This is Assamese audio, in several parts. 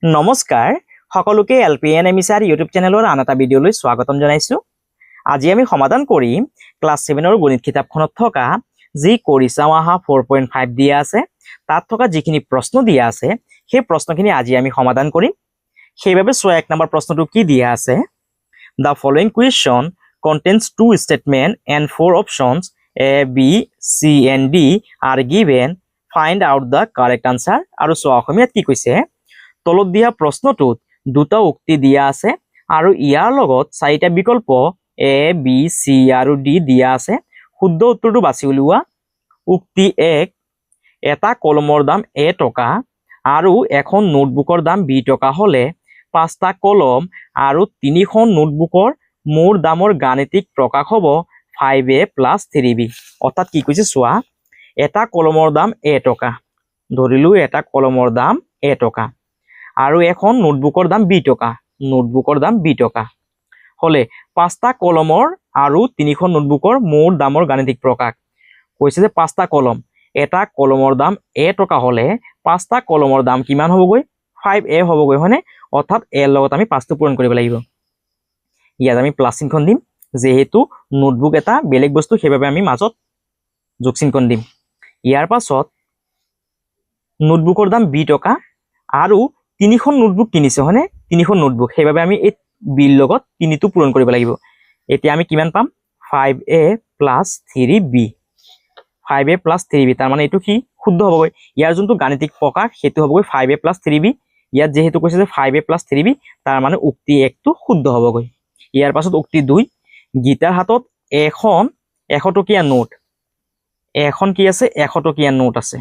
নমস্কাৰ সকলোকে LPNMSR ইউটিউব চেনেলৰ আন এটা ভিডিঅ'লৈ স্বাগতম জনাইছো। আজি আমি সমাধান কৰিম ক্লাছ 7ৰ গণিত কিতাপখনত থকা যি কৰি চাওঁ আহা 4.5 দিয়া আছে তাত থকা যিখিনি প্ৰশ্ন দিয়া আছে সেই প্ৰশ্নখিনি আজি আমি সমাধান কৰিম। সেইবাবে চোৱা 1 নম্বৰ প্ৰশ্নটো কি দিয়া আছে The following question contains two statements and four options A, B, C and D are given. Find out the correct answer. আৰু চোৱা অসমীয়াত কি কৈছে তলত দিয়া প্ৰশ্নটোত দুটা উক্তি দিয়া আছে আৰু ইয়াৰ লগত চাৰিটা বিকল্প A, B, C আৰু D দিয়া আছে। শুদ্ধ উত্তৰটো বাছি উলিওৱা। উক্তি 1 এটা কলমৰ দাম A টকা আৰু এখন নোটবুকৰ দাম B টকা হলে 5টা কলম আৰু 3খন নোটবুকৰ মূৰ দামৰ গাণিতিক প্ৰকাশ হ'ব 5A + 3B। অৰ্থাৎ কি কৈছে চোৱা এটা কলমৰ দাম A টকা ধৰিলো এটা কলমৰ দাম A টকা আৰু এখন নোটবুকৰ দাম B টকা নোটবুকৰ দাম B টকা হলে 5টা কলমৰ আৰু 3খন নোটবুকৰ মূৰ দামৰ গাণিতিক প্ৰকাশ কৈছে যে 5টা কলম এটা কলমৰ দাম A টকা হলে 5টা কলমৰ দাম কিমান হ'বগৈ 5A হ'বগৈ হয়নে অৰ্থাৎ A লগত আমি 5টো পূৰণ কৰিব লাগিব। ইয়াত আমি প্লাস চিহ্ন দিম যেহেতু নোটবুক এটা বেলেগ বস্তু সেইভাবে আমি মাজত যোগ চিহ্ন দিম। ইয়াৰ পাছত নোটবুকৰ দাম B টকা আৰু 3খন নোটবুক কিনিছে হয়নে 3খন নোটবুক সেইভাবে আমি এই বিল লগত 3টো পূৰণ কৰিব লাগিব। এতিয়া আমি কিমান পাম 5A + 3B 5A + 3B তাৰ মানে এইটো কি শুদ্ধ হ'বগৈ। ইয়াৰ যোনটো গাণিতিক প্ৰকাশ সেইটো হ'বগৈ 5A + 3B। ইয়াত যেহেতু কৈছে যে 5A + 3B তাৰ মানে উক্তি 1টো শুদ্ধ হ'বগৈ। ইয়াৰ পাছত উক্তি 2 গীতাৰ হাতত এখন 100 টকীয়া নোট এখন কি আছে 100 টকীয়া নোট আছে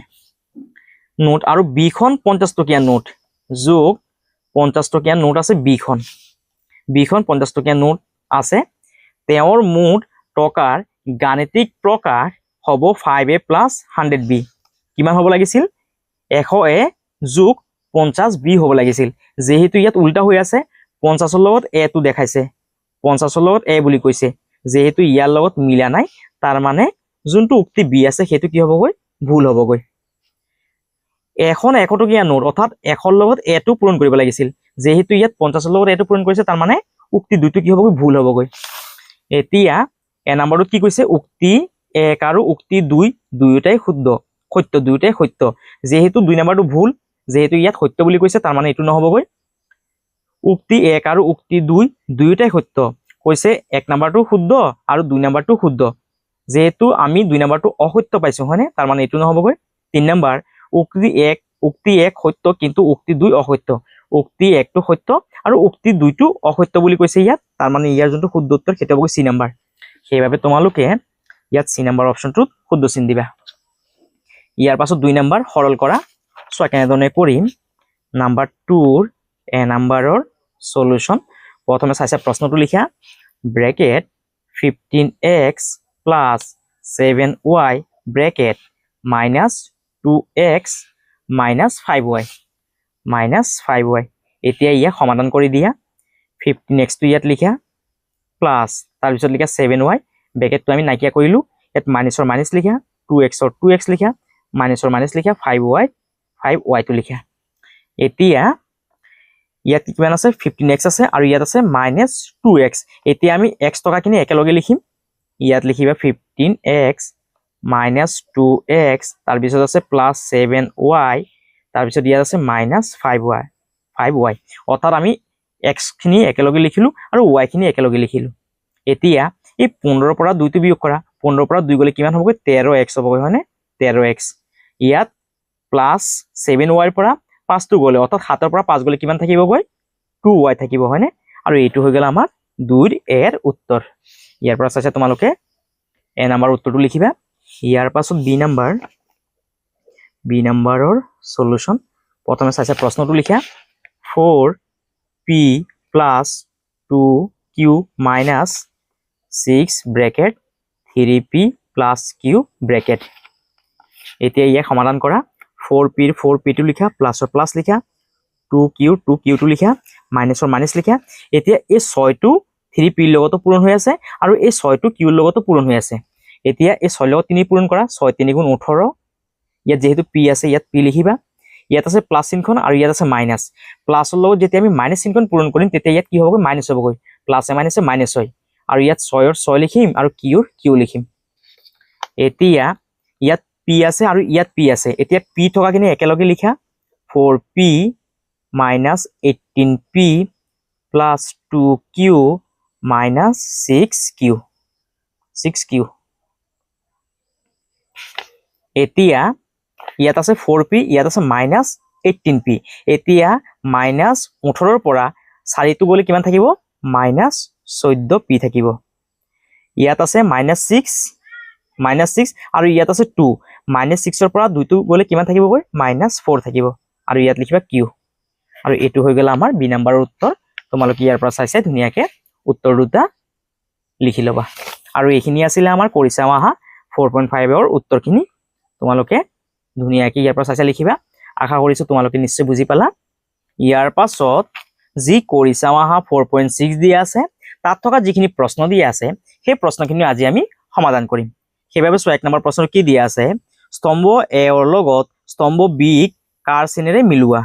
নোট আৰু বিখন 50 টকীয়া নোট যোগ 50 টকীয়া নোট আছে বিখন 50 টকীয়া নোট আছে তেওঁৰ মুঠ টকাৰ গাণিতিক প্ৰকাশ হ'ব 5A + 100B কিমান হ'ব লাগিছিল 100A যোগ 50B হ'ব লাগিছিল। যেহেতু ইয়াত উল্টা হৈ আছে 50ৰ লগত A টো দেখাইছে 50ৰ লগত A বুলি কৈছে যেহেতু ইয়াৰ লগত মিলা নাই তাৰ মানে যোনটো উক্তি B আছে সেইটো কি হ'বগৈ ভুল হ'বগৈ। এখন 100 টকীয়া নোট অৰ্থাৎ 100ৰ লগত A টো পূৰণ কৰিব লাগিছিল যেহেতু ইয়াত 50ৰ লগত A টো পূৰণ কৰিছে তাৰ মানে উক্তি 2টো কি হ'বগৈ ভুল হ'বগৈ। এতিয়া এ নম্বৰটো কি কৈছে উক্তি 1 আৰু উক্তি 2 দুয়োটাই শুদ্ধ সত্য দুয়োটাই সত্য যেহেতু 2 নম্বৰটো ভুল যেহেতু ইয়াত সত্য বুলি কৈছে তাৰ মানে এইটো নহ'বগৈ। উক্তি 1 আৰু উক্তি 2 দুয়োটাই সত্য কৈছে 1 নম্বৰটো শুদ্ধ আৰু 2 নম্বৰটো শুদ্ধ যেহেতু আমি 2 নম্বৰটো অসত্য পাইছো হয়নে তাৰ মানে এইটো নহ'বগৈ। 3 নম্বৰ উক্তি 1 সত্য কিন্তু উক্তি 2 অসত্য উক্তি 1টো সত্য আৰু উক্তি 2টো অসত্য বুলি কৈছে ইয়াত তাৰ মানে ইয়াৰ যোনটো শুদ্ধ উত্তৰ সেইটো হ'বগৈ C নম্বৰ। সেইভাবে তোমালোকে ইয়াত C নম্বৰ অপচনটোত শুদ্ধ চিন দিবা। ইয়াৰ পাছত 2 নম্বৰ সৰল কৰা চোৱা কেনেধৰণে কৰিম নাম্বাৰ 2ৰ এ নম্বৰৰ সলিউশন প্ৰথমে চাইছে প্ৰশ্নটো লিখা bracket 15x + 7y bracket -2x - 5y এতিয়া ইয়াক সমাধান কৰি দিয়া 15x টো ইয়াত লিখা প্লাস তাৰপিছত লিখা 7y ব্ৰেকেটটো আমি নাইকিয়া কৰিলো ইয়াত মাইনাসৰ মাইনাস লিখা 2xৰ 2x লিখা মাইনাসৰ মাইনাস লিখা 5y টো লিখা। এতিয়া ইয়াত কিমান আছে 15x আছে আৰু ইয়াত আছে -2x এতিয়া আমি x টকাখিনি একেলগে লিখিম ইয়াত লিখিবা 15x - 2x তাৰপিছত আছে +7y তাৰপিছত ইয়াত আছে -5y অৰ্থাৎ আমি x খিনি একেলগে লিখিলো আৰু y খিনি একেলগে লিখিলো। এতিয়া এই 15ৰ পৰা 2টো বিয়োগ কৰা 15ৰ পৰা 2 গলে কিমান হ'বগৈ 13x হ'বগৈ হয়নে 13x ইয়াত +7y ৰ পৰা 5টো গলে অৰ্থাৎ 7ৰ পৰা 5 গলে কিমান থাকিবগৈ 2y থাকিব হয়নে আৰু এইটো হৈ গ'ল আমাৰ 2ৰ এৰ উত্তৰ। ইয়াৰ পৰা চাইছা তোমালোকে এ নম্বৰ উত্তৰটো লিখিবা। ইয়াৰ পাছত বি নম্বৰৰ সলিউশন প্ৰথমে চাইছা প্ৰশ্নটো লিখা 4p + 2q - 6 bracket 3p + q bracket এতিয়া ইয়াক সমাধান কৰা 4p টো লিখা প্লাসৰ প্লাস লিখা 2q টো লিখা মাইনাসৰ মাইনাস লিখা। এতিয়া এই 6টো 3p লগতো পূৰণ হৈ আছে আৰু এই 6টো q লগতো পূৰণ হৈ আছে। এতিয়া এই 6 লগত 3 পূৰণ কৰা 6 × 3 = 18 ইয়াত যেহেতু p আছে ইয়াত p লিখিবা ইয়াত আছে প্লাছ চিনখন আৰু ইয়াত আছে মাইনাছ প্লাছৰ লগত যেতিয়া আমি মাইনাছ চিনখন পূৰণ কৰিম তেতিয়া ইয়াত কি হ'বগৈ মাইনাছ হ'বগৈ প্লাছে মাইনাছে মাইনাছ হয় আৰু ইয়াত 6ৰ 6 লিখিম আৰু কিউৰ কিউ লিখিম এতিয়া ইয়াত পি আছে আৰু ইয়াত পি আছে এতিয়া পি থকাখিনি একেলগে লিখা 4p minus 18p plus 2q minus 6q এতিয়া ইয়াত আছে 4p ইয়াত আছে minus 18p এতিয়া minus 18ৰ পৰা 4টো গলে কিমান থাকিব minus 14p থাকিব ইয়াত আছে minus 6 আৰু ইয়াত আছে 2 minus 6ৰ পৰা 2টো গলে কিমান থাকিব গৈ minus 4 থাকিব আৰু ইয়াত লিখিবা q আৰু এটো হৈ গল আমাৰ বি নাম্বাৰৰ উত্তৰ তোমালোক ইয়াৰ পৰা চাইছে ধুনিয়াকে উত্তৰ দুটা লিখি লবা আৰু এইখিনি আছিল আমাৰ কৰিছাও আহা 4.5 ৰ উত্তৰখিনি তোমালোকে ধুনিয়াকে ইয়াৰ পৰা চাইছে লিখিবা আশা কৰিছো তোমালোকে নিশ্চয় বুজি পালা ইয়াৰ পাছত যি কৰিছাও আহা 4.6 দিয়া আছে তাত থকা যিখিনি প্ৰশ্ন দিয়া আছে সেই প্ৰশ্নখিনি আজি আমি সমাধান কৰিম সেইভাবে 1 নম্বৰ প্ৰশ্ন কি দিয়া আছে স্তম্ভ এ ৰ লগত স্তম্ভ বি কাৰ চিনেৰে মিলোৱা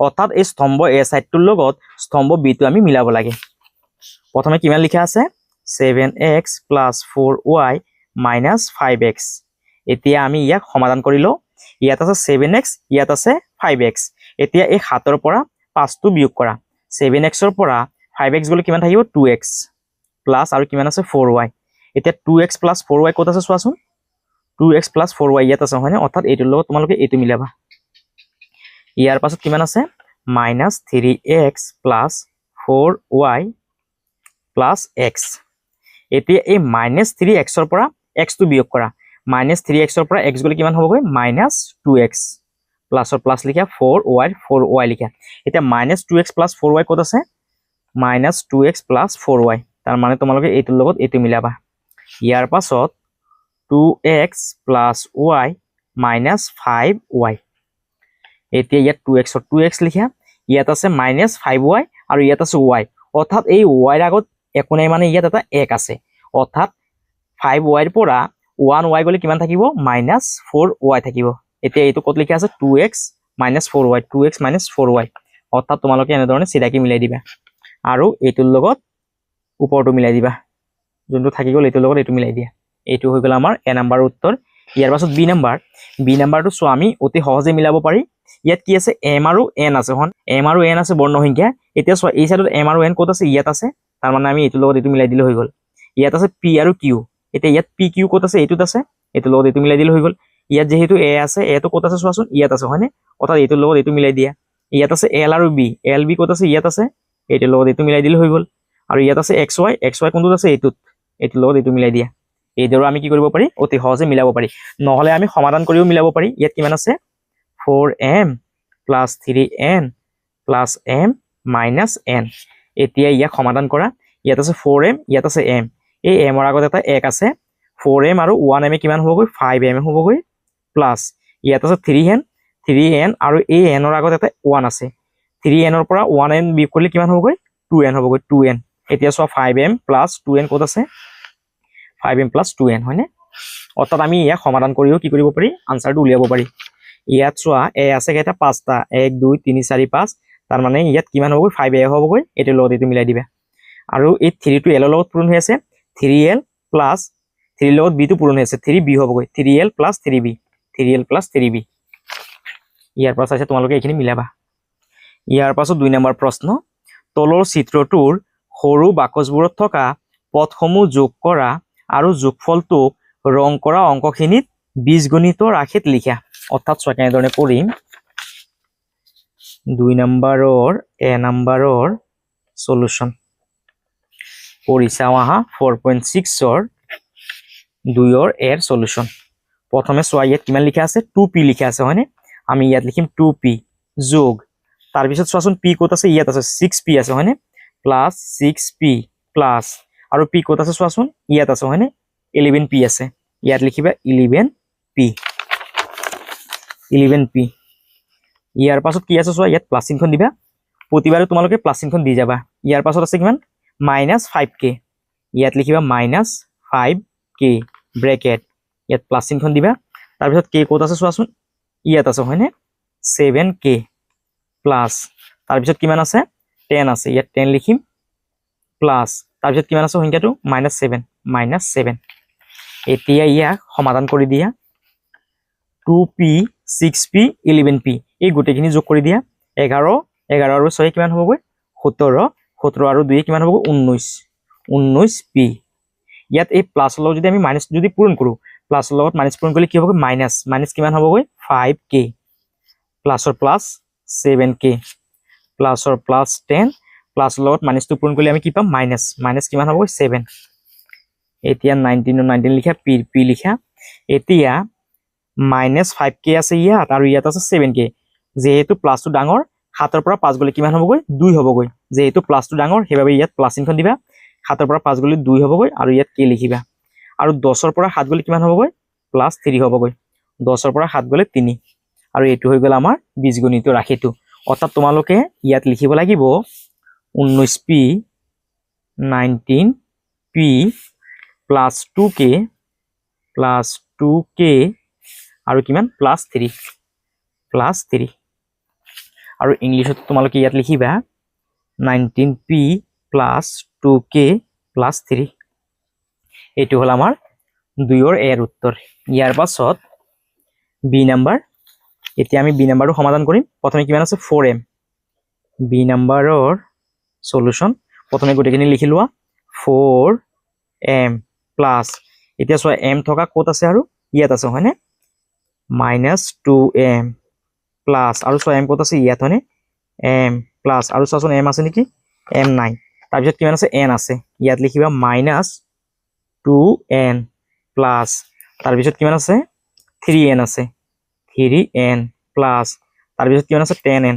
অৰ্থাৎ এই স্তম্ভ এ সাইডটোৰ লগত স্তম্ভ বি টো আমি মিলাব লাগে প্ৰথমে কিমান লিখা আছে 7x + 4y - 5x এতিয়া আমি ইয়াক সমাধান কৰিলো ইয়াত আছে 7x ইয়াত আছে 5x এতিয়া এই 7 ৰ পৰা 5 টো বিয়োগ কৰা 7x ৰ পৰা 5x গলে কিমান থাকিব 2x প্লাস আৰু কিমান আছে 4y এতিয়া 2x + 4y কত আছে চোৱাচোন 2x + 4y ইয়াত আছে হয়নে অৰ্থাৎ এইটোৰ লগত তোমালোকে এইটো মিলাবা ইয়াৰ পাছত কিমান আছে -3x + 4y + x এতিয়া এই -3x ৰ পৰা x টো বিয়োগ কৰা -3x ৰ পৰা x গলে কিমান হ'বগৈ -2x প্লাছৰ প্লাছ লিখা 4y লিখা এতিয়া -2x + 4y কত আছে -2x + 4y তাৰ মানে তোমালোকে এইটোৰ লগত এইটো মিলাবা ইয়াৰ পাছত 2x + y - 5y এতিয়া ইয়াত 2x ৰ 2x লিখা ইয়াত আছে -5y আৰু ইয়াত আছে y অৰ্থাৎ এই y ৰ আগত একো নাই মানে ইয়াত এটা 1 আছে অৰ্থাৎ 5y ৰ পৰা 1y গলে কিমান থাকিব -4y থাকিব এতিয়া এইটো কত লিখা আছে 2x - 4y 2x - 4y অৰ্থাৎ তোমালোকে এনে ধৰণে চিধাকি মিলাই দিবা আৰু এইটোৰ লগত ওপৰটো মিলাই দিবা যোনটো থাকি গল এইটোৰ লগত এইটো মিলাই দিয়া এইটো হৈ গল আমাৰ এ নাম্বাৰৰ উত্তৰ ইয়াৰ পাছত বি নাম্বাৰটো চোৱা আমি অতি সহজে মিলাব পাৰি ইয়াত কি আছে m আৰু n আছে হন m আৰু n আছে বৰ্ণ সংখ্যা এতিয়া চোৱা এই সাইডত m আৰু n কত আছে ইয়াত আছে তাৰ মানে আমি এইটোৰ লগত এইটো মিলাই দিলে হৈ গল ইয়াত আছে p আৰু q এতিয়া ইয়াত p q কত আছে এইটোত আছে এইটোৰ লগত এইটো মিলাই দিলে হৈ গল ইয়াত যেহেতু a আছে a টো কত আছে চোৱাচোন ইয়াত আছে হয়নে অৰ্থাৎ এইটোৰ লগত এইটো মিলাই দিয়া ইয়াত আছে l আৰু b lb কত আছে ইয়াত আছে এইটোৰ লগত এইটো মিলাই দিলে হৈ গল আৰু ইয়াত আছে xy কোনটোত আছে এইটোৰ লগত এইটো মিলাই দিয়া এইদৰে আমি কি কৰিব পাৰি অতি সহজে মিলাব পাৰি নহলে আমি সমাধান কৰিও মিলাব পাৰি ইয়াত কিমান আছে 4m + 3n + m - n এতিয়া ইয়াক সমাধান কৰা ইয়াত আছে 4m ইয়াত আছে m এই m ৰ আগত এটা 1 আছে 4m আৰু 1m কিমান হ'বগৈ 5m হ'বগৈ প্লাস ইয়াত আছে 3n আৰু এই n ৰ আগত এটা 1 আছে 3n ৰ পৰা 1n বিয়োগ কৰিলে কিমান হ'বগৈ 2n হ'বগৈ 2n এতিয়া চোৱা 5m + 2n কত আছে 5m + 2n হয়নে অৰ্থাৎ আমি ইয়াক সমাধান কৰিও কি কৰিব পাৰি আনসাৰটো উলিয়াব পাৰি ইয়াত চোৱা a আছে কেইটা 5টা 1 2 3 4 5 তাৰ মানে ইয়াত কিমান হ'বগৈ 5a হ'বগৈ এটো লগত এটো মিলাই দিবা আৰু এই 3 টো l ৰ লগত পূৰণ হৈ আছে 3l + 3 লগত b টো পূৰণ হৈ আছে 3b হ'বগৈ 3l + 3b 3l + 3b ইয়াৰ পৰা চাইছে তোমালোকে এইখিনি মিলাবা ইয়াৰ পাছত 2 নম্বৰ প্ৰশ্ন তলৰ চিত্ৰটোৰ সৰু বাকচবোৰত থকা পদসমূহ যোগ কৰা আৰু যোগফলটো ৰং কৰা অংকখিনিত বীজগণিত ৰাশিত লিখা অৰ্থাৎ চোৱা কেনেধৰণে কৰিম 2 নম্বৰৰ এ নম্বৰৰ সলিউশন কৰিছাও আহা 4.6 ৰ 2 ৰ এৰ সলিউশন প্ৰথমে চোৱা ইয়াত কিমান লিখা আছে 2p লিখা আছে হয়নে আমি ইয়াত লিখিম 2p যোগ তাৰ পিছত চোৱাচোন p কত আছে ইয়াত আছে 6p আছে হয়নে প্লাস 6p প্লাস আৰু p কত আছে চোৱাচোন ইয়াত আছে হয়নে 11p আছে ইয়াত লিখিবা 11p ইয়াৰ পাছত কি আছে চোৱা ইয়াত প্লাস চিহ্ন দিবা প্ৰতিবাৰে তোমালোকে প্লাস চিহ্ন দি যাবা ইয়াৰ পাছত আছে কিমান -5k ইয়াত লিখিবা -5k ব্ৰেকেট ইয়াত প্লাস চিহ্ন দিবা তাৰ পিছত k কত আছে চোৱাচোন ইয়াত আছে হয়নে 7k প্লাস তাৰপিছত কিমান আছে 10 আছে ইয়াত 10 লিখিম প্লাস তাৰপিছত কিমান আছে সংখ্যাটো -7 এতিয়া ইয়াক সমাধান কৰি দিয়া 2p 6p 11p এই গোটেইখিনি যোগ কৰি দিয়া 11 আৰু 6 কিমান হ'বগৈ 17 আৰু 2 কিমান হ'বগৈ 19p ইয়াত এই প্লাছৰ লগত যদি আমি মাইনাছ যদি পূৰণ কৰো প্লাছৰ লগত মাইনাছ পূৰণ কৰিলে কি হ'বগৈ মাইনাছ কিমান হ'বগৈ 5k প্লাছৰ প্লাছ 7k প্লাছৰ প্লাছ 10 প্লাছৰ লগত মাইনাছটো পূৰণ কৰিলে আমি কি পাম মাইনাছ কিমান হ'বগৈ 7 এতিয়া 19 লিখা p লিখা এতিয়া -5k আছে ইয়াত আৰু ইয়াত আছে 7k যেহেতু প্লাছটো ডাঙৰ 7 পৰা 5 গলে কিমান হ'বগৈ 2 হ'বগৈ যেহেতু প্লাছটো ডাঙৰ সেইবাবে ইয়াত প্লাছ চিহ্ন দিবা 7 পৰা 5 গলে 2 হ'বগৈ আৰু ইয়াত k লিখিবা আৰু 10 পৰা 7 গলে কিমান হ'বগৈ +3 হ'বগৈ 10 পৰা 7 গলে 3 আৰু এটো হৈ গল আমাৰ বীজগণিত ৰাশিটো অৰ্থাৎ তোমালোকে ইয়াত লিখিব লাগিব 19p 19p +2k আৰু কিমান +3 আৰু ইংলিশত তোমালোকে ইয়াত লিখিবা 19p +2k +3 এটো হল আমাৰ 2 এৰ উত্তৰ ইয়াৰ পাছত বি নাম্বাৰ এতিয়া আমি বি নাম্বাৰটো সমাধান কৰিম প্ৰথমে কিমান আছে 4m বি নাম্বাৰৰ সলিউশন প্ৰথমে গোটেইখিনি লিখি লোৱা 4m প্লাস এতিয়া চোৱা m থকা ক'ত আছে আৰু ইয়াত আছে হয়নে -2m প্লাস আৰু চোৱা m ক'ত আছে ইয়াত হয়নে m প্লাস আৰু চোৱাচোন m আছে নেকি m নাই তাৰপিছত কিমান আছে n আছে ইয়াত লিখিবা -2n প্লাস তাৰপিছত কিমান আছে 3n আছে 3n প্লাস তাৰপিছত কিমান আছে 10n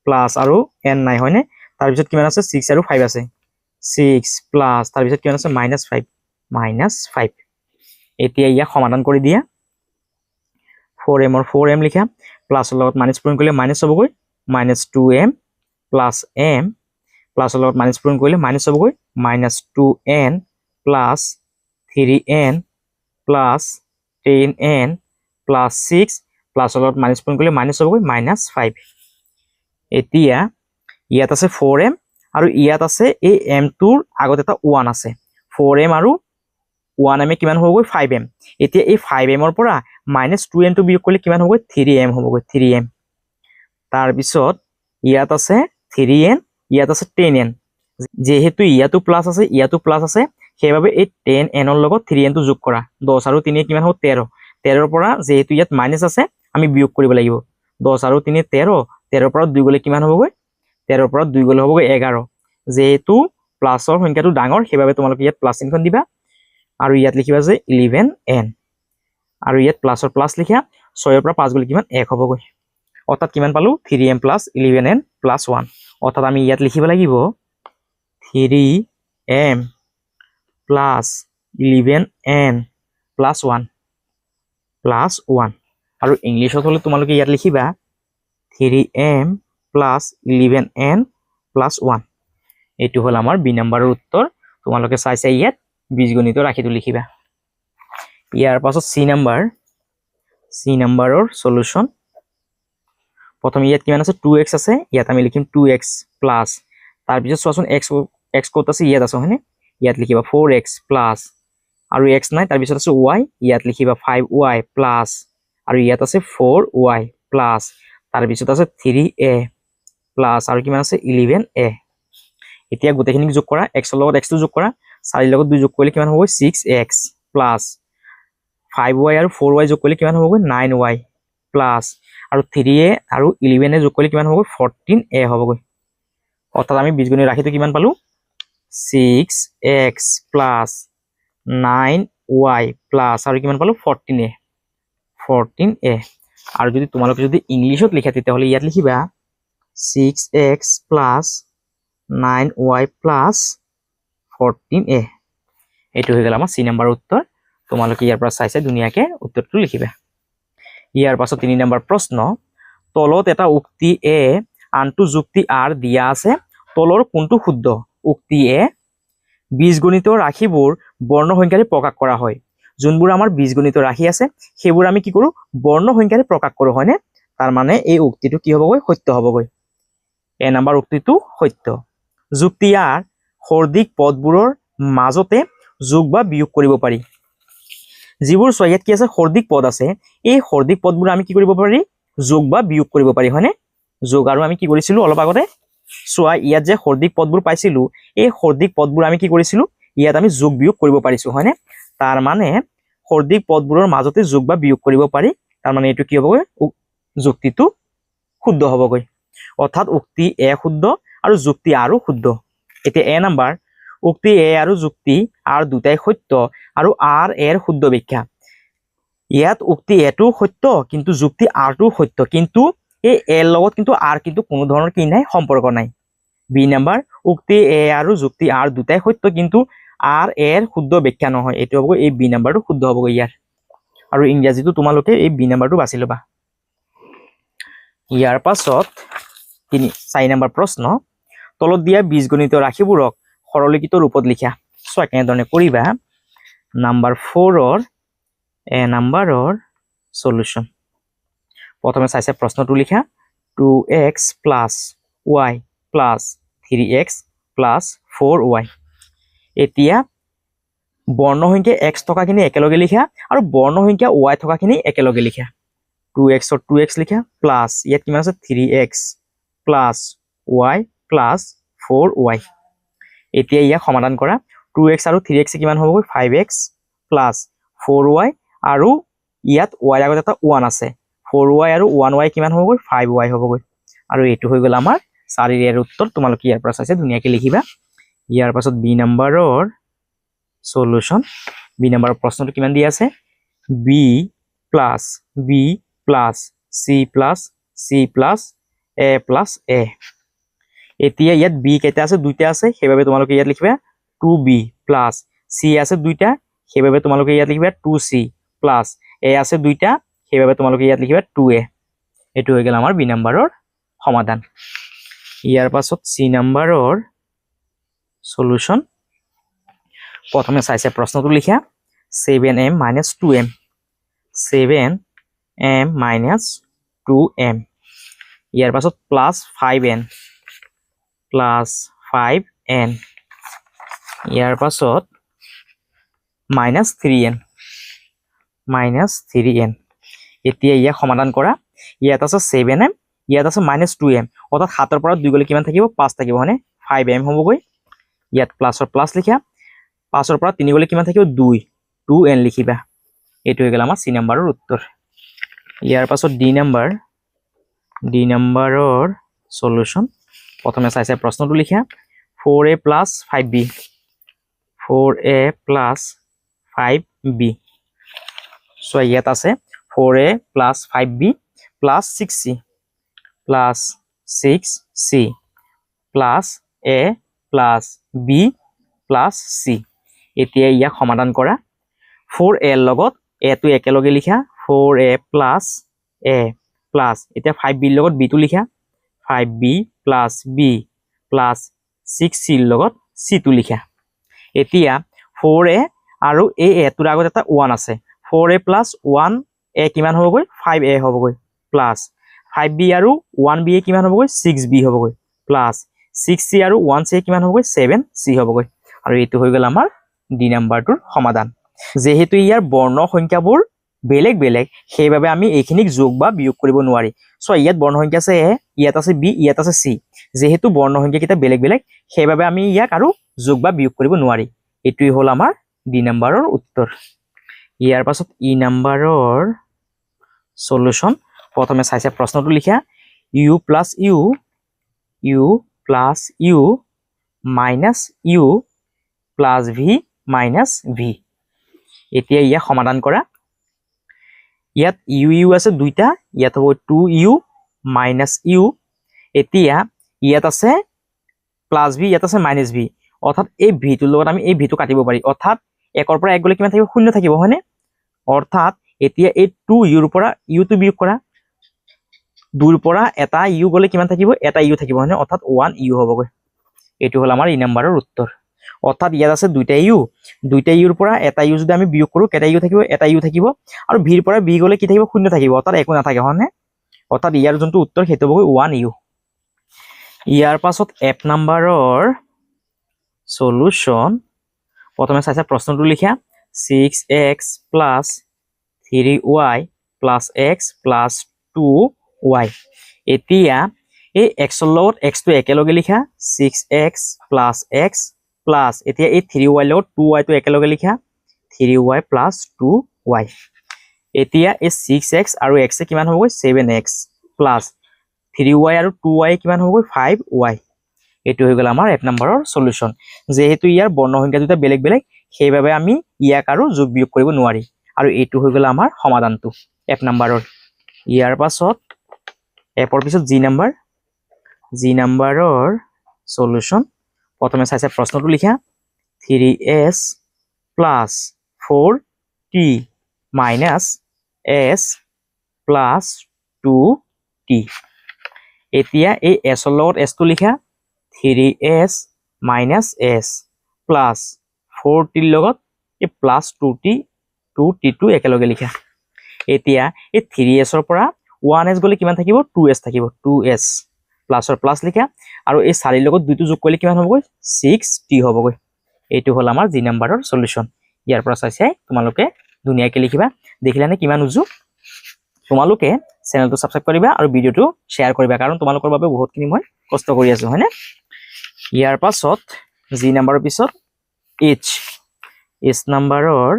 প্লাস আৰু n নাই হয়নে তাৰপিছত কিমান আছে 6 আৰু 5 আছে 6 প্লাস তাৰপিছত কিমান আছে -5 এতিয়া ইয়া সমাধান কৰি দিয়া 4m লিখা প্লাছৰ লগত মাইনাছ পূৰণ কৰিলে মাইনাছ হ'বগৈ -2m প্লাস m প্লাছৰ লগত মাইনাছ পূৰণ কৰিলে মাইনাছ হ'বগৈ -2n plus 3n plus 10n plus 6 প্লাছৰ লগত মাইনাছ পূৰণ কৰিলে মাইনাছ হ'বগৈ -5 এতিয়া ইয়াত আছে 4m আৰু ইয়াত আছে এই m টোৰ আগত এটা 1 আছে 4m আৰু 1m কিমান হ'বগৈ 5m এতিয়া এই 5m ৰ পৰা -2n টো বিয়োগ কৰিলে কিমান হ'বগৈ 3m হ'বগৈ 3m তাৰ পিছত ইয়াত আছে 3n ইয়াত আছে 10n যেহেতু ইয়াতো প্লাস আছে সেইবাবে এই 10n ৰ লগত 3n টো যোগ কৰা 10 আৰু 3 কিমান হ'ব 13 13 ৰ পৰা যেহেতু ইয়াত মাইনাস আছে আমি বিয়োগ কৰিব লাগিব 10 আৰু 3 13 13 ৰ পৰা 2 গলে কিমান হ'বগৈ 13 ৰ পৰা 2 গলে হ'বগৈ 11 যেহেতু প্লাসৰ সংখ্যাটো ডাঙৰ সেইবাবে তোমালোকে ইয়াত প্লাস চিহ্ন দিবা আৰু ইয়াত লিখিবা যে 11n আৰু ইয়াত প্লাসৰ প্লাস লিখা 6 ৰ পৰা 5 গলে কিমান 1 হ'বগৈ অৰ্থাৎ কিমান পালো 3m + 11n + 1 অৰ্থাৎ আমি ইয়াত লিখিব লাগিব 3m + 11n + 1 আৰু ইংলিশত হলে তোমালোকে ইয়াত লিখিবা 3m + 11n + 1 এটো হল আমাৰ বি নাম্বাৰৰ উত্তৰ তোমালোকে চাইছা ইয়াত বীজগণিত ৰাশিটো লিখিবা ইয়াৰ পাছত সি নাম্বাৰৰ সলিউশন প্ৰথমে ইয়াত কিমান আছে 2x আছে ইয়াত আমি লিখিম 2x প্লাস তাৰ পিছত চোৱাচোন x ক'ত আছে ইয়াত আছে হয়নে ইয়াত লিখিবা 4x প্লাস আৰু x নাই তাৰ পিছত আছে y ইয়াত লিখিবা 5y প্লাস আৰু ইয়াত আছে 4y প্লাস তাৰ পিছত আছে 3a প্লাস আৰু কিমান আছে 11a এতিয়া গোটেইখিনি যোগ কৰা x ৰ লগত x টো যোগ কৰা 4 ৰ লগত 2 যোগ কৰিলে কিমান হ'ব 6x প্লাস 5y আৰু 4y যোগ কৰিলে কিমান হ'ব 9y প্লাস আৰু 3a আৰু 11a যোগ কৰিলে কিমান হ'ব 14a হ'বগৈ অৰ্থাৎ আমি বীজগণিত ৰাশিটো কিমান পালো 6x প্লাস 9y প্লাস আৰু কিমান পালো 14a আৰু যদি তোমালোকে যদি ইংলিশত লিখা তেতিয়াহলে ইয়াত লিখিবা 6x plus 9y plus 14a এটো হৈ গেল আমাৰ সি নাম্বাৰৰ উত্তৰ তোমালোকে ইয়াৰ পৰা চাইছে ধুনিয়াকে উত্তৰটো লিখিবা ইয়াৰ পাছত 3 নম্বৰ প্ৰশ্ন তলত এটা উক্তি এ আনটো যুক্তি আৰ দিয়া আছে তলৰ কোনটো শুদ্ধ উক্তি এ বীজগণিত ৰাশিবোৰ বৰ্ণ সংখ্যাৰে প্ৰকাশ কৰা হয় যোনবোৰ আমাৰ বীজগণিত ৰাশি আছে সেইবোৰ আমি কি কৰোঁ বৰ্ণ সংখ্যাৰে প্ৰকাশ কৰোঁ হয়নে তাৰ মানে এই উক্তিটো কি হ'বগৈ সত্য হ'বগৈ এ নম্বৰ উক্তিটো সত্য যুক্তি ইয়াৰ সৰ্দিক পদবোৰৰ মাজতে যোগ বা বিয়োগ কৰিব পাৰি যিবোৰ চোৱা ইয়াত কি আছে সৰ্দিক পদ আছে এই সৰ্দিক পদবোৰ আমি কি কৰিব পাৰি যোগ বা বিয়োগ কৰিব পাৰি হয়নে যোগ আৰু আমি কি কৰিছিলোঁ অলপ আগতে চোৱা ইয়াত যে সৰ্দিক পদবোৰ পাইছিলোঁ এই সৰ্দিক পদবোৰ আমি কি কৰিছিলোঁ ইয়াত আমি যোগ বিয়োগ কৰিব পাৰিছোঁ হয়নে তাৰ মানে সৰ্দিক পদবোৰৰ মাজতে যোগ বা বিয়োগ কৰিব পাৰি তাৰ মানে এইটো কি হ'বগৈ যুক্তিটো শুদ্ধ হ'বগৈ অৰ্থাৎ উক্তি এ শুদ্ধ আৰু যুক্তি আৰু শুদ্ধ এতিয়া এ নম্বৰ উক্তি এ আৰু যুক্তি আৰ দুটাই সত্য আৰু আৰ এৰ শুদ্ধ ব্যাখ্যা ইয়াত উক্তি এটো সত্য কিন্তু যুক্তি আৰটো সত্য কিন্তু এই এৰ লগত কিন্তু আৰ কিন্তু কোনো ধৰণৰ কি নাই সম্পৰ্ক নাই বি নম্বৰ উক্তি এ আৰু যুক্তি আৰ দুটাই সত্য কিন্তু আৰ এৰ শুদ্ধ ব্যাখ্যা নহয় এইটো হ'ব এই বি নম্বৰটো শুদ্ধ হ'ব ইয়াৰ আৰু ইংৰাজীটো তোমালোকে এই বি নম্বৰটো বাছি ল'বা ইয়াৰ পাছত 4 নম্বৰ প্ৰশ্ন তলত দিয়া বীজগণিত ৰাশিবোৰক সৰলীকৃত ৰূপত লিখা চোৱা কেনেধৰণে কৰিবা নম্বৰ 4 এ নম্বৰৰ সলিউশন প্ৰথমে চাইছে প্ৰশ্নটো লিখা 2x + y + 3x + 4y এতিয়া বৰ্ণসংখ্যা x থকাখিনি একেলগে লিখা আৰু বৰ্ণসংখ্যা y থকাখিনি একেলগে লিখা 2x ৰ 2x লিখা প্লাস ইয়াত কিমান আছে 3x + y + 4y এতিয়া ইয়াক সমাধান কৰা 2x আৰু 3x কিমান হ'ব 5x + 4y আৰু ইয়াত y আগত এটা 1 আছে 4y আৰু 1y কিমান হ'ব 5y হ'ব আৰু এইটো হৈ গ'ল আমাৰ 4 এৰ উত্তৰ তোমালোকে ইয়াৰ পৰা চাইছে ধুনিয়াকৈ লিখিবা ইয়াৰ পাছত বি নম্বৰৰ সলিউশন বি নম্বৰৰ প্ৰশ্নটো কিমান দিয়া আছে b + b + c + c + a + a এতিয়া ইয়াত b কেইটা আছে দুইটা আছে সেইভাবে তোমালোকে ইয়াত লিখিবা 2b + c আছে দুইটা সেইভাবে তোমালোকে ইয়াত লিখিবা 2c + a আছে দুইটা সেইভাবে তোমালোকে ইয়াত লিখিবা 2a এটো হৈ গেল আমাৰ বি নম্বৰৰ সমাধান ইয়াৰ পাছত চি নম্বৰৰ সলিউশন প্ৰথমে চাইছে প্ৰশ্নটো লিখা 7m - 2m 7m - 2m ইয়াৰ পাছত +5n +5n ইয়াৰ পাছত -3n -3n এতিয়া ইয়াক সমাধান কৰা ইয়াত আছে 7m ইয়াত আছে -2m অৰ্থাৎ 7 ৰ পৰা 2 গলে কিমান থাকিব 5 থাকিব হয়নে 5m হ'বগৈ ইয়াত প্লাসৰ প্লাস লিখা 5 ৰ পৰা 3 গলে কিমান থাকিব 2n লিখিবা এইটো হৈ গেল আমাৰ সি নম্বৰৰ উত্তৰ ইয়াৰ পাছত ডি নম্বৰৰ সলিউশন প্ৰথমে চাইছে প্ৰশ্নটো লিখা 4a + 5b 4a + 5b so ইয়াত আছে 4a + 5b + 6c + 6c + a + b + c এতিয়া ইয়াক সমাধান কৰা 4a ৰ লগত a টো একেলগে লিখা 4a + a + এতিয়া 5b ৰ লগত b টো লিখা 5b + b + 6c ৰ লগত c টো লিখা এতিয়া 4a আৰু a টোৰ আগত এটা 1 আছে 4a + 1a কিমান হ'বগৈ 5a হ'বগৈ প্লাস 5b আৰু 1b কিমান হ'বগৈ 6b হ'বগৈ প্লাস 6c আৰু 1c কিমান হ'বগৈ 7c হ'বগৈ আৰু এইটো হৈ গ'ল আমাৰ ডি নম্বৰটোৰ সমাধান যেহেতু ইয়াৰ বৰ্ণ সংখ্যাবোৰ বেলেগ বেলেগ সেইভাবে আমি এইখিনিক যোগ বা বিয়োগ কৰিব নোৱাৰি সো ইয়াত বৰ্ণ সংখ্যা আছে a ইয়াত আছে b ইয়াত আছে c যেহেতু বৰ্ণ সংখ্যা কিটা বেলেগ বেলেগ সেইভাবে আমি ইয়াক আৰু যোগ বা বিয়োগ কৰিব নোৱাৰি এটুই হল আমাৰ ডি নম্বৰৰ উত্তৰ ইয়াৰ পাছত ই নম্বৰৰ সলিউশন প্ৰথমে চাইছে প্ৰশ্নটো লিখা u + u + u minus u plus v minus v এতিয়া ইয়া সমাধান কৰা ইয়াত u আছে দুইটা ইয়াত হ'ব 2u minus u এতিয়া ইয়াত আছে plus v ইয়াত আছে minus v অৰ্থাৎ এই v টোৰ লগত আমি এই v টো কাটিব পাৰি অৰ্থাৎ 1 ৰ পৰা 1 গলে কিমান থাকিব 0 থাকিব হয়নে অৰ্থাৎ এতিয়া এই 2u ৰ পৰা u টো বিয়োগ কৰা 2 ৰ পৰা এটা u গলে কিমান থাকিব এটা u থাকিব হয়নে অৰ্থাৎ 1u হ'বগৈ এটো হল আমাৰ ই নম্বৰৰ উত্তৰ অৰ্থাৎ ইয়াত আছে দুইটা ইউৰ পৰা এটা ইউ যদি আমি বিয়োগ কৰোঁ কেইটা ইউ থাকিব এটা ইউ থাকিব আৰু ভিৰ পৰা বি গ'লে কি থাকিব শূন্য থাকিব অৰ্থাৎ একো নাথাকে হয়নে অৰ্থাৎ ইয়াৰ যোনটো উত্তৰ সেইটো হ'ব 1 ইউ ইয়াৰ পাছত এফ নাম্বাৰৰ সলিউশন প্ৰথমে চাইছা প্ৰশ্নটো লিখা 6x plus 3y plus x plus 2y এতিয়া এই x ৰ লগত x টো একেলগে লিখা 6x plus x plus এতিয়া এই 3y লগত 2y টো একেলগে লিখা 3y plus 2y এতিয়া এই 6x আৰু x এ কিমান হ'ব 7x plus 3y আৰু 2y কিমান হ'ব 5y এটো হৈ গ'ল আমাৰ এক নম্বৰৰ সলিউশন যেহেতু ইয়াৰ বৰ্ণ সংখ্যা দুটা বেলেগ বেলেগ সেইভাবে আমি ইয়াক আৰু যোগ বিয়োগ কৰিব নোৱাৰি আৰু এটো হৈ গ'ল আমাৰ সমাধানটো এক নম্বৰৰ ইয়াৰ পাছত এপৰ পিছত জি নম্বৰৰ সলিউশন প্ৰথমে চাইছে প্ৰশ্নটো লিখা 3s plus 4t minus s plus 2t এতিয়া এই s ৰ লগত s টো লিখা 3s minus s plus 4t লগত এই plus 2t টো একেলগে লিখা এতিয়া এই 3s ৰ পৰা 1s গলে কিমান থাকিব 2s থাকিব 2s প্লাস ৰ প্লাস লিখা আৰু এই 4 লগত 2 টো যোগ কৰিলে কিমান হ'ব 6t হ'ব এইটো হল আমাৰ জি নম্বৰৰ সলিউশন ইয়াৰ পৰা চাইছে তোমালোকে ধুনিয়াকে লিখিবা দেখিলানে কিমান উজু তোমালোকে চেনেলটো সাবস্ক্ৰাইব কৰিবা আৰু ভিডিওটো শেয়াৰ কৰিবা কাৰণ তোমালোকৰ বাবে বহুতখিনি মই কষ্ট কৰি আছো হয়নে ইয়াৰ পাছত জি নম্বৰৰ পিছত এইচ নম্বৰৰ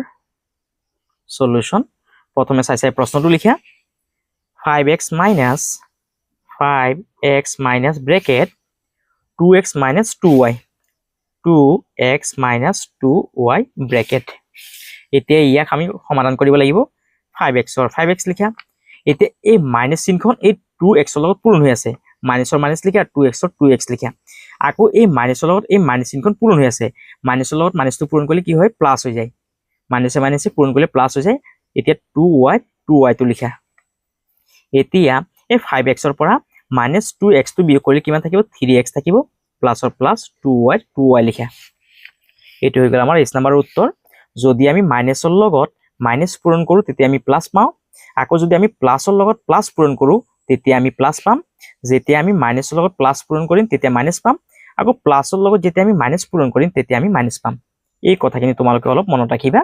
সলিউশন প্ৰথমে চাইছে প্ৰশ্নটো লিখা 5x minus bracket 2x minus 2y 2x minus 2y bracket এতিয়া ইয়াক আমি সমাধান কৰিব লাগিব 5x লিখা এতিয়া এই মাইনাস চিহ্নখন এই 2x ৰ লগত পূৰণ হৈ আছে মাইনাসৰ মাইনাস লিখা 2x ৰ 2x লিখা আকৌ এই মাইনাসৰ লগত এই মাইনাস চিহ্নখন পূৰণ হৈ আছে মাইনাসৰ লগত মাইনাসটো পূৰণ কৰিলে কি হয় প্লাস হৈ যায় মাইনাসে পূৰণ কৰিলে প্লাস হৈ যায় এতিয়া 2y টো লিখা এতিয়া এই 5x ৰ পৰা minus 2x টো বিয়োগ কৰিলে কিমান থাকিব 3x থাকিব প্লাসৰ প্লাস 2y লিখা এটো হৈ গ'ল আমাৰ এছ নম্বৰৰ উত্তৰ যদি আমি মাইনাসৰ লগত মাইনাস পূৰণ কৰো তেতিয়া আমি প্লাস পাওঁ আকৌ যদি আমি প্লাসৰ লগত প্লাস পূৰণ কৰো তেতিয়া আমি প্লাস পাম যেতিয়া আমি মাইনাসৰ লগত প্লাস পূৰণ কৰিম তেতিয়া মাইনাস পাম আকৌ প্লাসৰ লগত যেতিয়া আমি মাইনাস পূৰণ কৰিম তেতিয়া আমি মাইনাস পাম এই কথাখিনি তোমালোকে অলপ মনত ৰাখিবা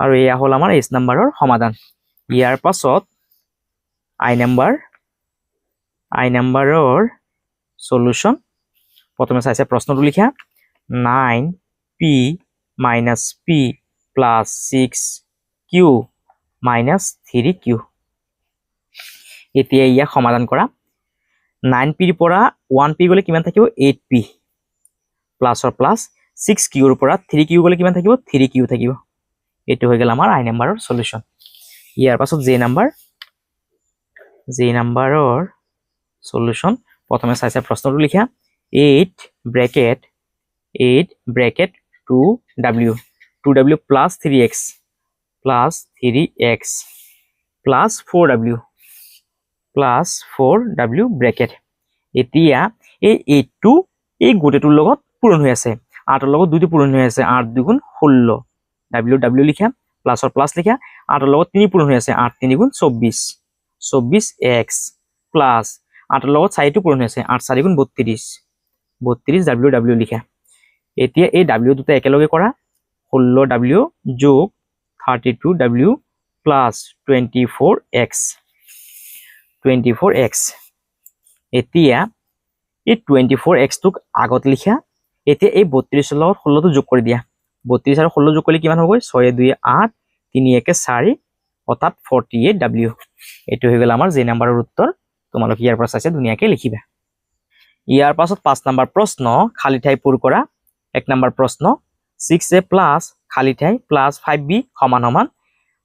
আৰু এয়া হল আমাৰ এছ নম্বৰৰ সমাধান ইয়াৰ পাছত আই নম্বৰৰ সলিউশন প্ৰথমে চাইছে প্ৰশ্নটো লিখা 9p minus p plus 6q minus 3q এতিয়া ইয়াক সমাধান কৰা 9p ৰ পৰা 1p গলে কিমান থাকিব 8p প্লাসৰ প্লাস 6q ৰ পৰা 3q গলে কিমান থাকিব 3q থাকিব এটো হৈ গ'ল আমাৰ আই নম্বৰৰ সলিউশন ইয়াৰ পাছত জে নম্বৰৰ সলিউশন প্ৰথমে চাইছে প্ৰশ্নটো লিখা 8 bracket 2w plus 3x plus 3x plus 4w bracket এতিয়া এই 8 টো এই গোটেটোৰ লগত পূৰণ হৈ আছে 8 ৰ লগত 2 টো পূৰণ হৈ আছে 8 2 গুণ 16 w লিখা প্লাসৰ প্লাস লিখা 8 ৰ লগত 3 পূৰণ হৈ আছে 8 3 গুণ 24x প্লাস 8 ৰ লগত 4 টো পূৰণ হৈ আছে 8 4 গুণ 32 w লিখা এতিয়া এই w দুটা একেলগে কৰা 16w যোগ 32w প্লাস 24x এতিয়া এই 24x টোক আগত লিখা এতিয়া এই 32 ৰ লগত 16 টো যোগ কৰি দিয়া 32 আৰু 16 যোগ কৰিলে কিমান হ'ব 6 2 8 3 1 4 অৰ্থাৎ 48w এটো হৈ গ'ল আমাৰ জে নম্বৰৰ উত্তৰ তোমালোকে ইয়াৰ পৰা চাইছে ধুনিয়াকে লিখিবা ইয়াৰ পাছত 5 নম্বৰ প্ৰশ্ন খালি ঠাই পূৰ কৰা 1 নম্বৰ প্ৰশ্ন 6a plus খালি ঠাই plus 5b সমান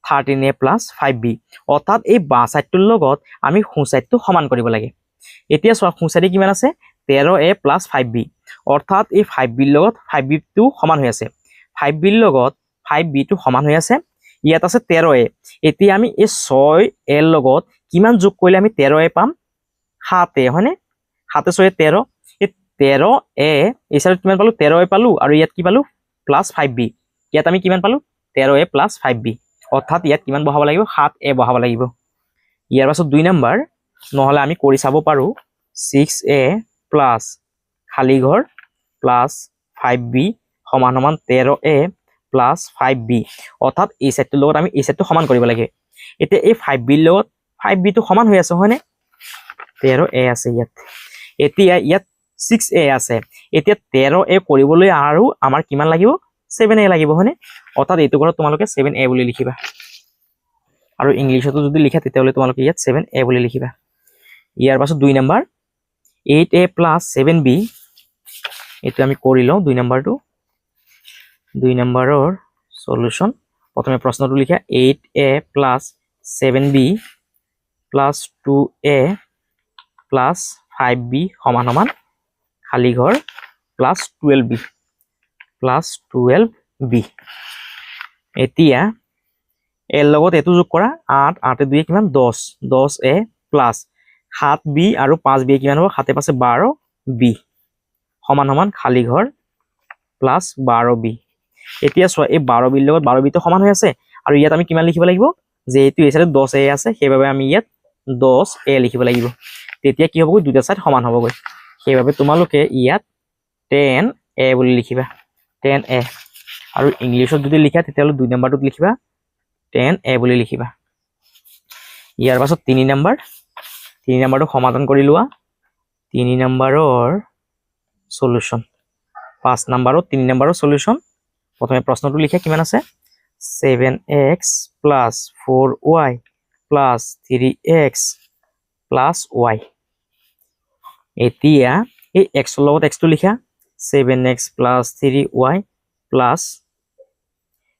13a plus 5b অৰ্থাৎ এই বাঁ সাইডটোৰ লগত আমি সোঁ সাইডটো সমান কৰিব লাগে এতিয়া সোঁ সাইডে কিমান আছে 13a plus 5b অৰ্থাৎ এই 5b ৰ লগত 5b টো সমান হৈ আছে 5b ৰ লগত 5b টো সমান হৈ আছে ইয়াত আছে 13a এতিয়া আমি এই 6a ৰ লগত কিমান যোগ কৰিলে আমি 13a পাম 7a হয়নে 7 6 13 এই 13a এই সাইডত কিমান পালো 13a পালো আৰু ইয়াত কি পালো প্লাস 5b ইয়াত আমি কিমান পালো 13a প্লাস 5b অৰ্থাৎ ইয়াত কিমান বহাব লাগিব 7a বহাব লাগিব ইয়াৰ পাছত 2 নম্বৰ নহলে আমি কৰি চাব পাৰো 6a প্লাস খালি ঘৰ প্লাস 5b সমান সমান 13a প্লাস 5b অৰ্থাৎ এই সাইডটোৰ লগত আমি এই সাইডটো সমান কৰিব লাগে এতিয়া এই 5b ৰ লগত 5b টো সমান হৈ আছে হয়নে 13a আছে ইয়াত এতিয়া ইয়াত 6a আছে এতিয়া 13a কৰিবলৈ আৰু আমাৰ কিমান লাগিব 7a লাগিব হয়নে অৰ্থাৎ এইটো ঘৰত তোমালোকে 7a বুলি লিখিবা আৰু ইংলিশতো যদি লিখা তেতিয়াহলে তোমালোকে ইয়াত 7a বুলি লিখিবা ইয়াৰ পাছত 2 নম্বৰ 8a plus 7b এইটো আমি কৰি লওঁ 2 নম্বৰটো 2 নম্বৰৰ সলিউশন প্ৰথমে প্ৰশ্নটো লিখা 8a plus 7b plus 2a plus 5b সমান সমান খালি ঘৰ plus 12b plus 12b এতিয়া এৰ লগত এটো যোগ কৰা 8 8 এ 2 কিমান 10 10a plus 7b আৰু 5b কিমান হ'ব 7 এ 5 12b সমান সমান খালি ঘৰ plus 12b এতিয়া চোৱা এই 12b ৰ লগত 12b তো সমান হৈ আছে আৰু ইয়াত আমি কিমান লিখিব লাগিব যেহেতু এই সাইডত 10a আছে সেইভাবে আমি ইয়াত 10a লিখিব লাগিব তেতিয়া কি হ'ব দুটা সাইড সমান হ'ব গৈ সেইভাবে তোমালোকে ইয়াত 10a বুলি লিখিবা 10a আৰু ইংলিশত যদি লিখা তেতিয়াহলে 2 নম্বৰটোত লিখিবা 10a বুলি লিখিবা ইয়াৰ পাছত 3 নম্বৰটো সমাধান কৰি লোৱা 3 নম্বৰৰ সলিউশন 5 নম্বৰত 3 নম্বৰৰ সলিউশন প্ৰথমে প্ৰশ্নটো লিখা কিমান আছে 7x plus 4y plus 3x plus y এতিয়া এই x ৰ লগত x টো লিখা 7x plus 3y plus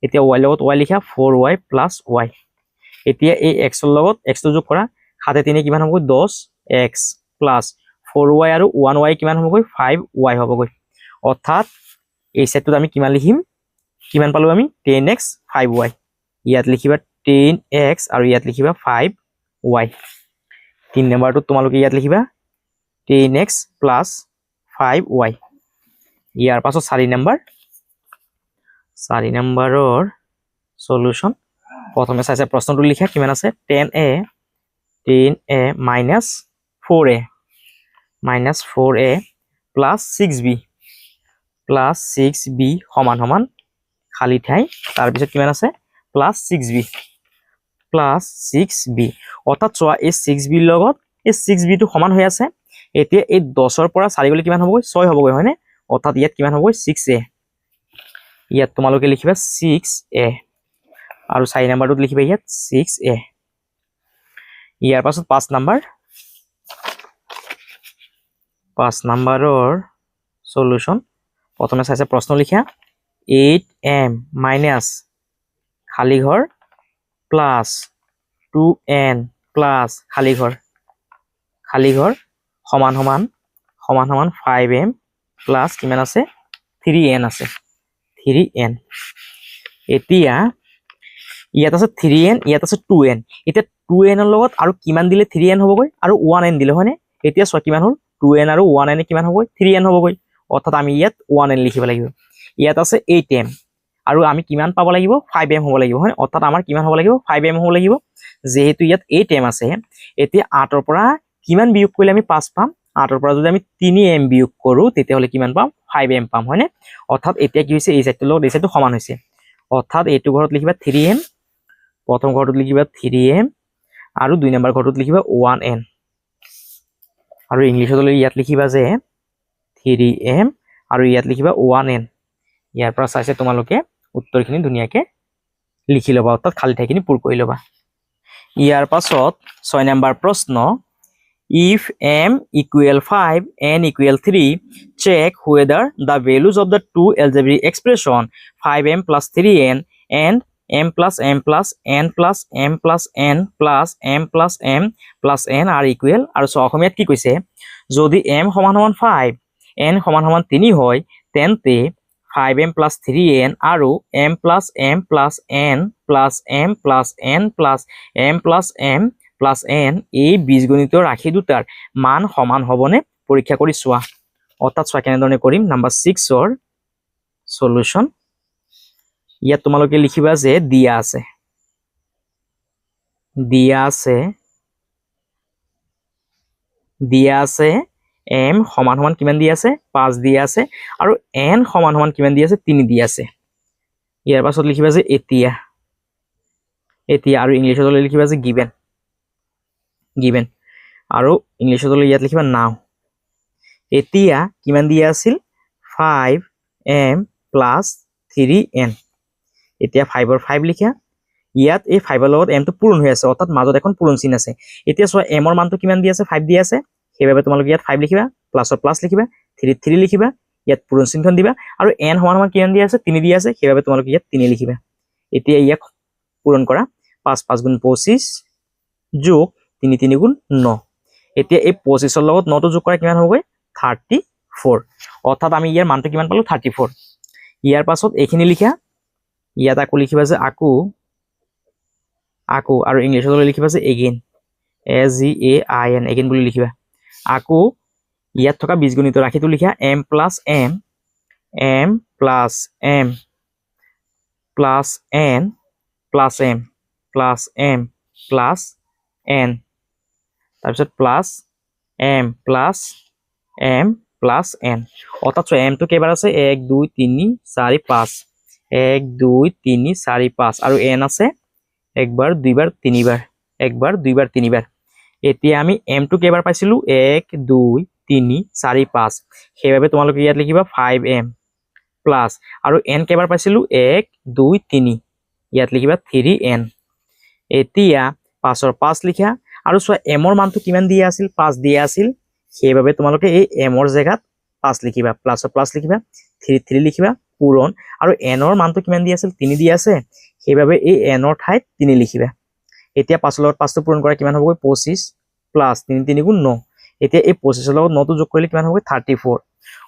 এতিয়া y লগত y লিখা 4y plus y এতিয়া এই x ৰ লগত x টো যোগ কৰা 7 এ 3 কিমান হ'ব 10x plus 4y আৰু 1y কিমান হ'ব 5y হ'ব অৰ্থাৎ এই সেটটো আমি কিমান লিখিম কিমান পালো আমি 10x 5y ইয়াত লিখিবা 10x আৰু ইয়াত লিখিবা 5y 3 নম্বৰটো তোমালোকে ইয়াত লিখিবা 10x plus 5y ইয়াৰ পাছত 4 নম্বৰৰ সলিউশন প্ৰথমে চাইছে প্ৰশ্নটো লিখা কিমান আছে 10a minus 4a plus 6b সমান সমান খালি ঠাই তাৰ পিছত কিমান আছে plus 6b অৰ্থাৎ চোৱা এই 6b ৰ লগত এই 6b টো সমান হৈ আছে এতিয়া এই 10 ৰ পৰা 4 গলে কিমান হ'ব 6 হ'ব হয়নে অৰ্থাৎ ইয়াত কিমান হ'ব 6a ইয়াত তোমালোকে লিখিবা 6a আৰু 4 নম্বৰটোত লিখিবা ইয়াত 6a ইয়াৰ পাছত 5 নম্বৰৰ সলিউশন প্ৰথমে চাইছে প্ৰশ্ন লিখা 8m minus খালি ঘৰ plus 2n plus খালি ঘৰ সমান সমান 5m plus কিমান আছে 3n আছে 3n এতিয়া ইয়াত আছে 3n ইয়াত আছে 2n এতিয়া 2n ৰ লগত আৰু কিমান দিলে 3n হ'বগৈ আৰু 1n দিলে হয়নে এতিয়া চোৱা কিমান হ'ল 2n আৰু 1n কিমান হ'বগৈ 3n হ'বগৈ অৰ্থাৎ আমি ইয়াত 1n লিখিব লাগিব ইয়াত আছে 8m আৰু আমি কিমান পাব লাগিব 5m হ'ব লাগিব হয় অৰ্থাৎ আমাৰ কিমান হ'ব লাগিব 5m হ'ব লাগিব যেহেতু ইয়াত 8m আছে এতিয়া 8 ৰ পৰা কিমান বিয়োগ কৰিলে আমি 5 পাম 8 ৰ পৰা যদি আমি 3m বিয়োগ কৰো তেতিয়াহলে কিমান পাম 5m পাম হয়নে অৰ্থাৎ এতিয়া কি হৈছে এই সাইডটোৰ লগত এই সাইডটো সমান হৈছে অৰ্থাৎ এইটো ঘৰত লিখিবা 3m প্ৰথম ঘৰটোত লিখিবা 3m আৰু 2 নম্বৰ ঘৰটোত লিখিবা 1n আৰু ইংলিশত ইয়াত লিখিবা যে 3m আৰু ইয়াত লিখিবা 1n ইয়াৰ পৰা চাইছে তোমালোকে উত্তৰখিনি ধুনিয়াকে লিখি লবা অৰ্থাৎ খালি ঠাইখিনি পূৰ কৰি লবা ইয়াৰ পাছত 6 নম্বৰ প্ৰশ্ন if m equal 5 n equal 3 check whether the values of the two algebraic expression 5m plus 3n and m plus m plus n plus m plus n plus m plus m plus n are equal আৰু অসমীয়াত কি কৈছে যদি m সমান সমান 5 n সমান সমান 3 হয় তেন্তে 5m plus 3n আৰু m plus m plus n plus m plus n plus m plus m plus n এই বীজগণিত ৰাশি দুটাৰ মান সমান হ'বনে পৰীক্ষা কৰি চোৱা অৰ্থাৎ চোৱা কেনেধৰণে কৰিম নাম্বাৰ 6ৰ সলিউশন ইয়াত তোমালোকে লিখিবা যে দিয়া আছে m সমান সমান কিমান দিয়া আছে 5 দিয়া আছে আৰু n সমান সমান কিমান দিয়া আছে 3 দিয়া আছে ইয়াৰ পাছত লিখিবা যে এতিয়া আৰু ইংলিশত লিখিবা যে given আৰু ইংলিশত ইয়াত লিখিবা now এতিয়া কিমান দিয়া আছিল 5m plus 3n এতিয়া 5ৰ 5 লিখা ইয়াত এই 5ৰ লগত m টো পূৰণ হৈ আছে অৰ্থাৎ মাজত এখন পূৰণ চিন আছে এতিয়া চোৱা m ৰ মানটো কিমান দিয়া আছে 5 দিয়া আছে সেইভাবে তোমালোকে ইয়াত 5 লিখিবা প্লাসৰ প্লাস লিখিবা 3 লিখিবা ইয়াত পূৰণ চিনখন দিবা আৰু n সমান সমান কিমান দিয়া আছে 3 দিয়া আছে সেইভাবে তোমালোকে ইয়াত 3 লিখিবা এতিয়া ইয়াক পূৰণ কৰা 5 5 গুণ 25 যোগ 3 3 গুণ 9 এতিয়া এই 25 ৰ লগত 9 টো যোগ কৰা কিমান হ'ব 34 অৰ্থাৎ আমি ইয়াৰ মানটো কিমান পালো 34 ইয়াৰ পাছত এইখিনি লিখা ইয়াত আকো লিখিবা যে আকো আৰু ইংলিশত লিখিবা যে again again again বুলি লিখিবা আকো ইয়াত থকা বীজগণিত ৰাশিটো লিখা m plus n plus n plus n তাৰপিছত plus m plus n অৰ্থাৎ m টো কেইবাৰ আছে 1 2 3 4 5 1 2 3 4 5 আৰু n আছে একবাৰ দুইবাৰ তিনিবাৰ একবাৰ দুইবাৰ তিনিবাৰ এতিয়া আমি m টো কেইবাৰ পাইছিলো 1 2 3 4 5 সেইভাবে তোমালোকে ইয়াত লিখিবা 5m প্লাস আৰু n কেইবাৰ পাইছিলো 1 2 3 ইয়াত লিখিবা 3n এতিয়া 5ৰ 5 লিখা আৰু চোৱা m ৰ মানটো কিমান দিয়া আছিল 5 দিয়া আছিল সেইভাবে তোমালোকে এই m ৰ জায়গাত 5 লিখিবা প্লাসৰ প্লাস লিখিবা 3 লিখিবা পূৰণ আৰু n ৰ মানটো কিমান দিয়া আছিল 3 দিয়া আছে সেইভাবে এই n ৰ ঠাইত 3 লিখিবা এতিয়া 5 ৰ লগত 5 টো পূৰণ কৰা কিমান হ'ব 25 প্লাস 3 3 গুণ 9 এতিয়া এই 25 ৰ লগত 9 টো যোগ কৰিলে কিমান হ'ব 34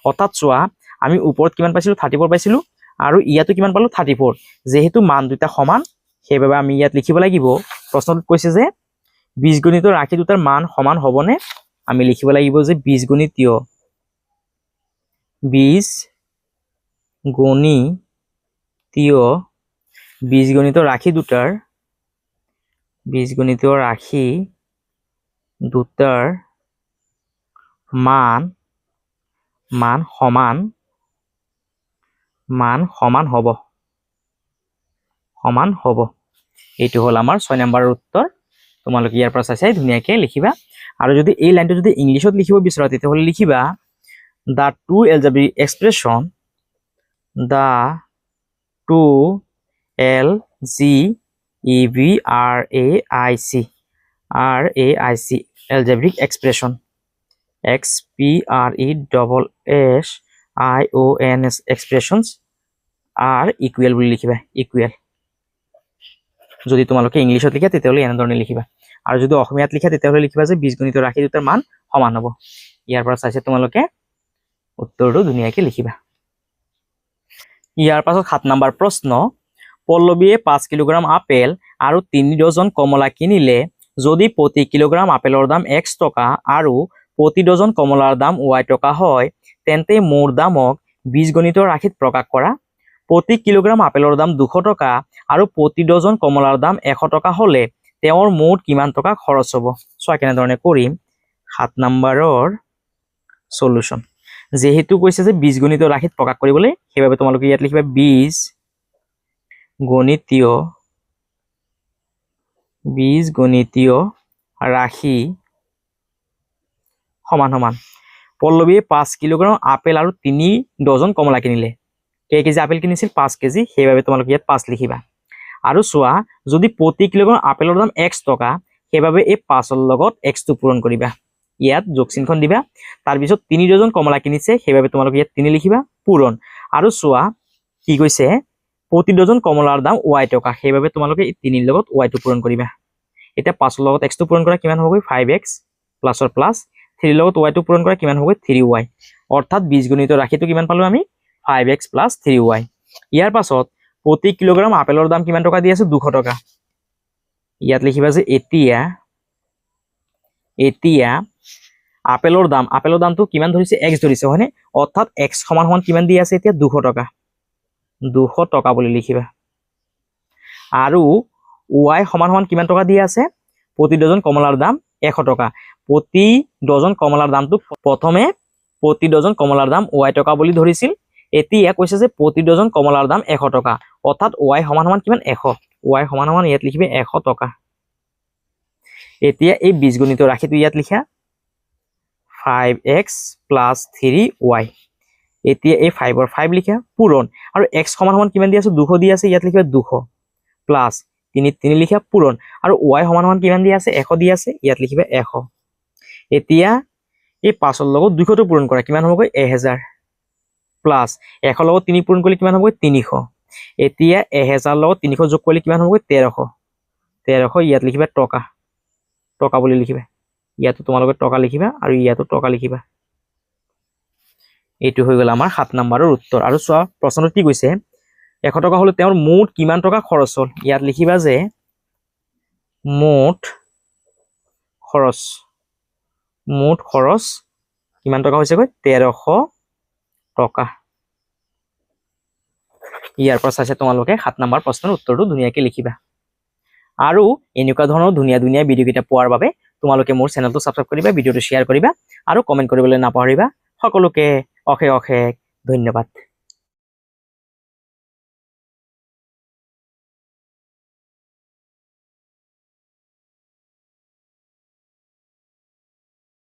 অৰ্থাৎ চোৱা আমি ওপৰত কিমান পাইছিলো 34 পাইছিলো আৰু ইয়াতো কিমান পালো 34 যেহেতু মান দুটা সমান সেইভাবে আমি ইয়াত লিখিব লাগিব প্ৰশ্নটোত কৈছে যে বীজগণিত ৰাশি দুটাৰ মান সমান হ'বনে আমি লিখিব লাগিব যে বীজগণিতীয় বীজগণিত ৰাশি দুটাৰ মান সমান হ'ব এইটো হল আমাৰ 6 নম্বৰৰ উত্তৰ তোমালোকে ইয়াৰ পৰা চাই ধুনীয়াকে লিখিবা আৰু যদি এই লাইনটো যদি ইংলিশত লিখিব বিচৰা তেতিয়াহলে লিখিবা the two algebraic expression the two algebraic expression expressions expressions are equal বুলি লিখিবা equal যদি তোমালোকে ইংলিশত লিখা তেতিয়াহলে এনেধৰণে লিখিবা আৰু যদি অসমীয়াত লিখা তেতিয়াহলে লিখিবা যে বীজগণিত ৰাশি দুটাৰ মান সমান হ'ব ইয়াৰ পৰা চাইছে তোমালোকে উত্তৰটো ধুনীয়াকে লিখিবা ইয়াৰ পাছত 7 নম্বৰ প্ৰশ্ন পল্লৱীয়ে 5 কিলোগ্ৰাম আপেল আৰু 3 ডজন কমলা কিনিলে যদি প্ৰতি কিলোগ্ৰাম আপেলৰ দাম x টকা আৰু প্ৰতি ডজন কমলাৰ দাম y টকা হয় তেন্তে মোৰ দামক বীজগণিতৰ ৰাশিত প্ৰকাশ কৰা প্ৰতি কিলোগ্ৰাম আপেলৰ দাম 200 টকা আৰু প্ৰতি ডজন কমলাৰ দাম 100 টকা হলে তেওঁৰ মুঠ কিমান টকা খৰচ হ'ব চোৱা কেনেধৰণে কৰিম 7 নম্বৰৰ সলিউশন যেহেতু কৈছে যে বীজগণিত ৰাশিত প্ৰকাশ কৰিবলৈ সেইভাবে তোমালোকে ইয়াত লিখিবা বীজগণিতীয় ৰাশি সমান সমান পল্লৱীয়ে 5 কিলোগ্ৰাম আপেল আৰু 3 ডজন কমলা কিনিলে কেই কেজি আপেল কিনিছিল 5 কেজি সেইভাবে তোমালোকে ইয়াত 5 লিখিবা আৰু চোৱা যদি প্ৰতি কিলোগ্ৰাম আপেলৰ দাম x টকা সেইভাবে এই 5 ৰ লগত x টো পূৰণ কৰিবা ইয়াত যোগ চিনখন দিবা তাৰ পিছত 3 ডজন কমলা কিনিছে সেইভাবে তোমালোকে ইয়াত 3 লিখিবা পূৰণ আৰু চোৱা কি কৈছে প্ৰতি ডজন কমলাৰ দাম y টকা সেইভাবে তোমালোকে এই 3 ৰ লগত y টো পূৰণ কৰিবা এতিয়া 5 ৰ লগত x টো পূৰণ কৰা কিমান হ'ব 5x প্লাসৰ প্লাস 3 ৰ লগত y টো পূৰণ কৰা কিমান হ'ব 3y অৰ্থাৎ বীজগণিতৰ ৰাশিটো কিমান পালো আমি 5x plus 3y ইয়াৰ পাছত প্ৰতি কিলোগ্ৰাম আপেলৰ দাম কিমান টকা দি আছে 200 টকা ইয়াত লিখিবা যে এতিয়া আপেলৰ দামটো কিমান ধৰিছে x ধৰিছে হয়নে অৰ্থাৎ x সমান সমান কিমান দি আছে এতিয়া 200 টকা 200 টকা বুলি লিখিবা আৰু y সমান সমান কিমান টকা দি আছে প্ৰতি ডজন কমলাৰ দাম 100 টকা প্ৰতি ডজন কমলাৰ দামটো প্ৰথমে প্ৰতি ডজন কমলাৰ দাম y টকা বুলি ধৰিছিল এতিয়া কৈছে যে প্ৰতি ডজন কমলাৰ দাম 100 টকা অৰ্থাৎ y সমান সমান কিমান 100 y সমান সমান ইয়াত লিখিবে 100 টকা এতিয়া এই বীজগণিত ৰাশিটো ইয়াত লিখা 5x + 3y এতিয়া এই 5 ৰ 5 লিখা পূৰণ আৰু x সমান সমান কিমান দি আছে 200 দি আছে ইয়াত লিখিবা 200 প্লাস 3 লিখা পূৰণ আৰু y সমান সমান কিমান দি আছে 100 দি আছে ইয়াত লিখিবা 100 এতিয়া এই 5 ৰ লগত 200 টো পূৰণ কৰা কিমান হ'ব 1000 প্লাস 100 লগত 3 পূৰণ কৰিলে কিমান হ'ব 300 এতিয়া 1000 লগত 300 যোগ কৰিলে কিমান হ'ব 1300 ইয়াত লিখিবা টকা বুলি লিখিবা ইয়াতো তোমালোকে টকা লিখিবা আৰু ইয়াতো টকা লিখিবা এইটো হৈ গল আমাৰ 7 নম্বৰৰ উত্তৰ আৰু চোৱা প্ৰশ্নটো কি কৈছে 100 টকা হলে তেওঁৰ মুঠ কিমান টকা খৰচ হ'ল ইয়াত লিখিবা যে মুঠ খৰচ কিমান টকা হৈছে 1300 টকা ইয়াৰ পৰা চাইছে তোমালোকে 7 নম্বৰ প্ৰশ্নৰ উত্তৰটো ধুনীয়াকৈ লিখিবা আৰু এনেকুৱা ধৰণৰ ধুনীয়া ভিডিঅ কিটা পোৱাৰ বাবে তোমালোকে মোৰ চেনেলটো সাবস্ক্ৰাইব কৰিবা ভিডিঅটো শেয়াৰ কৰিবা আৰু কমেন্ট কৰিবলৈ নাপাহৰিবা সকলোকে অশেষ ধন্যবাদ